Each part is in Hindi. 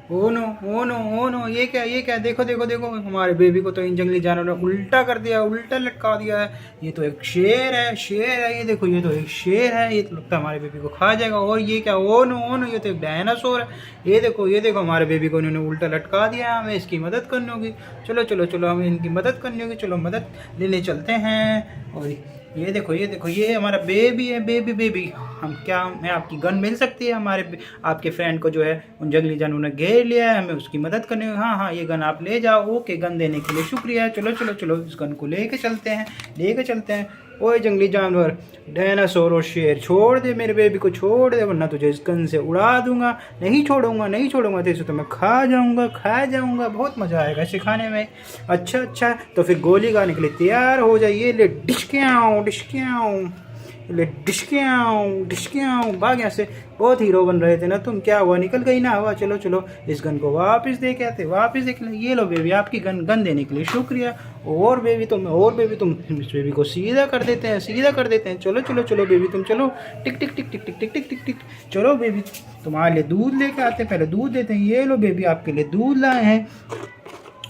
ओ no oh no oh no, ये क्या, देखो देखो देखो, हमारे बेबी को तो इन जंगली जानवरों ने उल्टा कर दिया, उल्टा लटका दिया है। ये तो एक शेर है, शेर है, ये देखो, ये तो एक शेर है, ये तो लगता है हमारे बेबी को खा जाएगा। और ये क्या, ओ नो, ये तो एक डायनासोर है। ये देखो हमारे बेबी को इन्होंने उल्टा लटका दिया है, हमें इसकी मदद करनी होगी। चलो चलो चलो, हमें इनकी मदद करनी होगी, चलो मदद लेने चलते हैं। और ये देखो, ये देखो, ये हमारा बेबी है, बेबी बेबी। हम क्या, हमें आपकी गन मिल सकती है? आपके फ्रेंड को जो है उन जंगली जानवरों ने घेर लिया है, हमें उसकी मदद करनी है। हाँ हाँ, ये गन आप ले जाओ। ओके, गन देने के लिए शुक्रिया। चलो चलो चलो, इस गन को लेके चलते हैं, लेके चलते हैं। ओए जंगली जानवर, डायनासोर और शेर, छोड़ दे मेरे बेबी को, छोड़ दे, वरना तुझे इस गन से उड़ा दूंगा। नहीं छोड़ूंगा, नहीं छोड़ूंगा, तेरे से तो मैं खा जाऊंगा, खा जाऊंगा। बहुत मज़ा आएगा सिखाने में। अच्छा अच्छा, तो फिर गोली खाने के लिए तैयार हो जाइए। ले डिशक्याऊं डिशक्याऊं, ले डिशक्याऊं डिशक्याऊं, भाग यहाँ से। बहुत हीरो बन रहे थे ना तुम, क्या हुआ, निकल गई ना हवा। चलो चलो, इस गन को वापस दे के आते, वापस दे के। ये लो बेबी, आपकी गन देने के लिए शुक्रिया। और बेबी तुम इस बेबी को सीधा कर देते हैं, सीधा कर देते हैं। चलो चलो चलो बेबी, तुम चलो। टिक टिक टिक टिक टिक टिक टिक टिक टिक। चलो बेबी, तुम्हारे लिए दूध लेके आते, पहले दूध देते हैं। ये लो बेबी, आपके लिए दूध लाए हैं,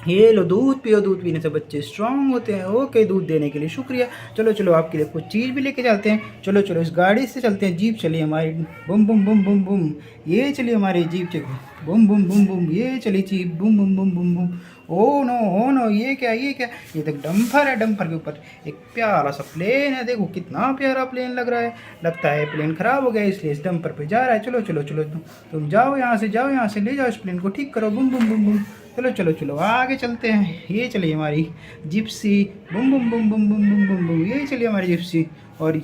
ये लो दूध पियो। दूध पीने से बच्चे स्ट्रांग होते हैं। ओके, दूध देने के लिए शुक्रिया। चलो चलो, आपके लिए कुछ चीज़ भी लेके चलते हैं। चलो चलो, इस गाड़ी से चलते हैं। जीप चलिए हमारी, बुम बुम बुम बुम बुम। ये चलिए हमारी जीप, चलिए बुम बुम बुम बुम। ये चली जीप, बुम बुम बुम बुम बुम। ओ नो, ये क्या, ये क्या, ये तो डंपर है। डंपर के ऊपर एक प्यारा सा प्लेन है। देखो कितना प्यारा प्लेन लग रहा है। लगता है प्लेन खराब हो गया, इसलिए इस डंपर पे जा रहा है। चलो चलो चलो, तुम जाओ यहाँ से, जाओ यहाँ से, ले जाओ इस प्लेन को, ठीक करो। बुम बुम बुम बुम। चलो चलो चलो, आगे चलते हैं। ये चलिए हमारी जिप्सी, बुम बुम बुम बुम बुम बुम बुम बुम। ये चलिए हमारी जिप्सी। और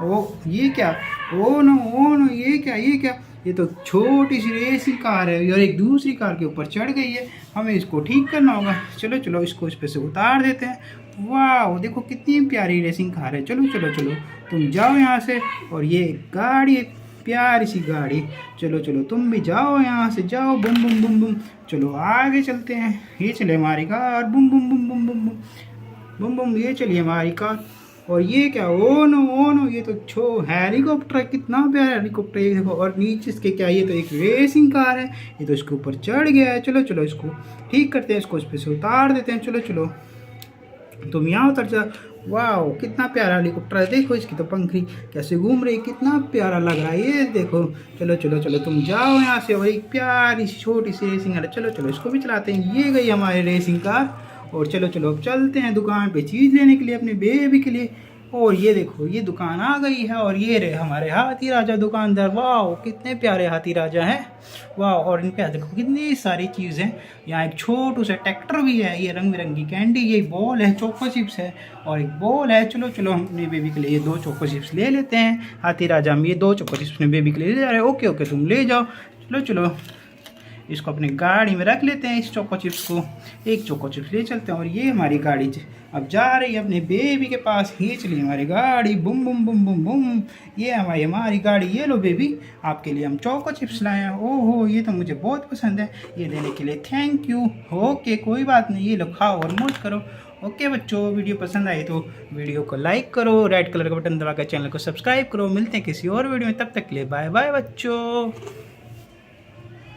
ओ ये क्या, ओ नो, ये क्या, ये क्या, ये तो छोटी सी रेसिंग कार है और एक दूसरी कार के ऊपर चढ़ गई है। हमें इसको ठीक करना होगा। चलो चलो, इसको इस पे से उतार देते हैं। वाह, देखो कितनी प्यारी रेसिंग कार है। चलो चलो चलो, तुम जाओ यहाँ से। और ये गाड़ी, प्यारी सी गाड़ी। चलो चलो, तुम भी जाओ यहाँ से, जाओ। बुम बुम बुम बुम। चलो आगे चलते हैं। ये चले हमारी कार, बुम बुम बुम बुम बुम बुम बुम बुम। ये चलिए हमारी कार। और ये क्या, ओ नो, ये तो हेलीकॉप्टर है। कितना प्यारा हेलीकॉप्टर है, ये देखो। और नीचे इसके क्या, ये तो एक रेसिंग कार है। ये तो इसके ऊपर चढ़ गया है। चलो चलो, इसको ठीक करते हैं, इसको इस पे से उतार देते हैं। चलो चलो, तुम यहाँ उतर जा। वाह, कितना प्यारा हेलीकॉप्टर है। देखो इसकी तो पंखड़ी कैसे घूम रही, कितना प्यारा लग रहा है, ये देखो। चलो चलो चलो, तुम जाओ यहाँ से। और एक प्यारी सी छोटी सी रेसिंग कार। चलो चलो, इसको भी चलाते हैं। ये गई हमारी रेसिंग कार। और चलो चलो, अब चलते हैं दुकान पे चीज़ लेने के लिए, अपने बेबी के लिए। और ये देखो, ये दुकान आ गई है। और ये रहे हमारे हाथी राजा दुकानदार। वाह, कितने प्यारे हाथी राजा हैं। वाह, और इन पे देखो कितनी सारी चीज़ें। यहाँ एक छोटू सा ट्रैक्टर भी है। ये रंग बिरंगी कैंडी, ये बॉल है, चोको चिप्स है, और एक बॉल है। चलो चलो, हम अपने बेबी के लिए ये 2 चोको चिप्स ले लेते हैं। हाथी राजा हम ये 2 चोको चिप्स अपने बेबी के लिए ले जा रहे हैं। ओके ओके, तुम ले जाओ। चलो चलो, इसको अपने गाड़ी में रख लेते हैं, इस चोको चिप्स को। एक चोको चिप्स ले चलते हैं। और ये हमारी गाड़ी अब जा रही है अपने बेबी के पास। ये चलिए हमारी गाड़ी, बुम बुम बुम बुम बुम। ये हमारी गाड़ी। ये लो बेबी, आपके लिए हम चोको चिप्स लाए हैं। ओहो, ये तो मुझे बहुत पसंद है। ये देने के लिए थैंक यू। ओके, कोई बात नहीं, ये लो खाओ और मौज करो। ओके बच्चों, वीडियो पसंद आई तो वीडियो को लाइक करो, रेड कलर का बटन दबाकर चैनल को सब्सक्राइब करो। मिलते हैं किसी और वीडियो में, तब तक के लिए बाय बाय बच्चों।